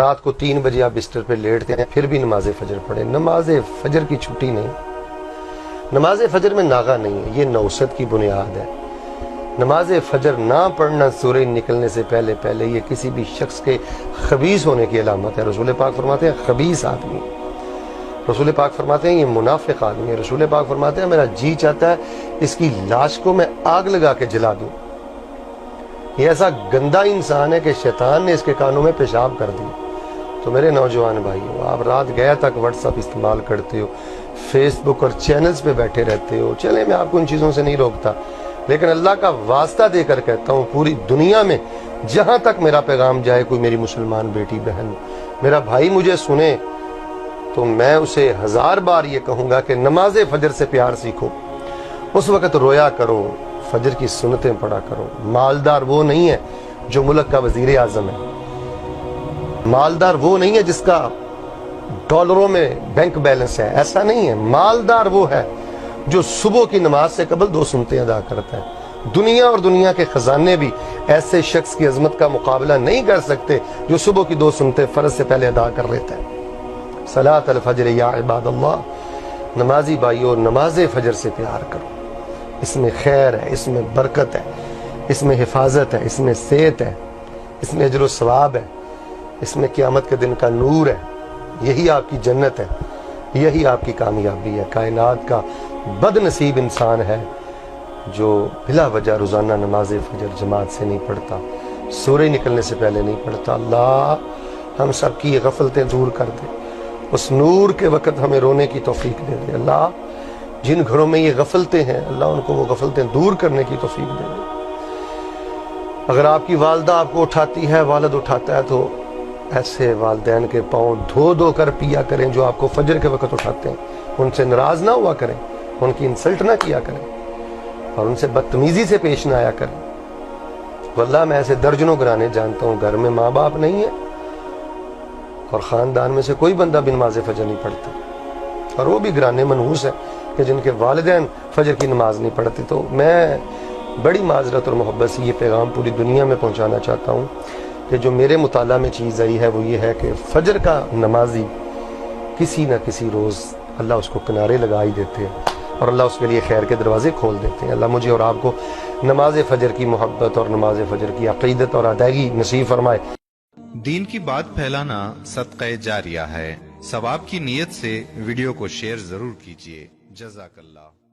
رات کو 3 بجے آپ بستر پہ لیٹتے ہیں پھر بھی نماز فجر پڑھیں. نماز فجر کی چھٹی نہیں, نماز فجر میں ناغہ نہیں ہے, یہ نوست کی بنیاد ہے. نماز فجر نہ پڑھنا سورج نکلنے سے پہلے پہلے یہ کسی بھی شخص کے خبیث ہونے کی علامت ہے. رسول پاک فرماتے ہیں خبیث آدمی, رسول پاک فرماتے ہیں یہ منافق آدمی ہے. رسول پاک فرماتے ہیں میرا جی چاہتا ہے اس کی لاش کو میں آگ لگا کے جلا دوں. یہ ایسا گندا انسان ہے کہ شیطان نے اس کے کانوں میں پیشاب کر دی. تو میرے نوجوان بھائیو, آپ رات گیا تک واٹس ایپ استعمال کرتے ہو, فیس بک اور چینلز پہ بیٹھے رہتے ہو, چلے میں آپ کو ان چیزوں سے نہیں روکتا, لیکن اللہ کا واسطہ دے کر کہتا ہوں پوری دنیا میں جہاں تک میرا پیغام جائے, کوئی میری مسلمان بیٹی بہن میرا بھائی مجھے سنے تو میں اسے 1000 بار یہ کہوں گا کہ نماز فجر سے پیار سیکھو. اس وقت رویا کرو, فجر کی سنتیں پڑھا کرو. مالدار وہ نہیں ہے جو ملک کا وزیر اعظم ہے, مالدار وہ نہیں ہے جس کا ڈالروں میں بینک بیلنس ہے, ایسا نہیں ہے. مالدار وہ ہے جو صبح کی نماز سے قبل 2 سنتیں ادا کرتا ہے. دنیا اور دنیا کے خزانے بھی ایسے شخص کی عظمت کا مقابلہ نہیں کر سکتے جو صبح کی 2 سنتیں فرض سے پہلے ادا کر لیتا ہے. صلاۃ الفجر یا عباد اللہ, نمازی بھائیو نماز فجر سے پیار کرو. اس میں خیر ہے, اس میں برکت ہے, اس میں حفاظت ہے, اس میں صحت ہے, اس میں اجر و ثواب ہے, اس میں قیامت کے دن کا نور ہے. یہی آپ کی جنت ہے, یہی آپ کی کامیابی ہے. کائنات کا بد نصیب انسان ہے جو بلا وجہ روزانہ نماز فجر جماعت سے نہیں پڑھتا, سورج نکلنے سے پہلے نہیں پڑھتا. اللہ ہم سب کی یہ غفلتیں دور کر دے, اس نور کے وقت ہمیں رونے کی توفیق دے دے. اللہ جن گھروں میں یہ غفلتیں ہیں اللہ ان کو وہ غفلتیں دور کرنے کی توفیق دے دے. اگر آپ کی والدہ آپ کو اٹھاتی ہے, والد اٹھاتا ہے, تو ایسے والدین کے پاؤں دھو دھو کر پیا کریں جو آپ کو فجر کے وقت اٹھاتے ہیں. ان سے ناراض نہ ہوا کریں, ان کی انسلٹ نہ کیا کریں, اور ان سے بدتمیزی سے پیش نہ آیا کریں. واللہ میں ایسے درجنوں گرانے جانتا ہوں گھر میں ماں باپ نہیں ہے اور خاندان میں سے کوئی بندہ بھی نماز فجر نہیں پڑھتا, اور وہ بھی گرانے منحوس ہیں کہ جن کے والدین فجر کی نماز نہیں پڑھتے. تو میں بڑی معذرت اور محبت سے یہ پیغام پوری دنیا میں پہنچانا چاہتا ہوں کہ جو میرے مطالعہ میں چیز آئی ہے وہ یہ ہے کہ فجر کا نمازی کسی نہ کسی روز اللہ اس کو کنارے لگا ہی دیتے ہیں اور اللہ اس کے لیے خیر کے دروازے کھول دیتے ہیں. اللہ مجھے اور آپ کو نماز فجر کی محبت اور نماز فجر کی عقیدت اور ادائیگی نصیب فرمائے. دین کی بات پھیلانا صدقہ جاریہ ہے. ثواب کی نیت سے ویڈیو کو شیئر ضرور کیجیے. جزاک اللہ.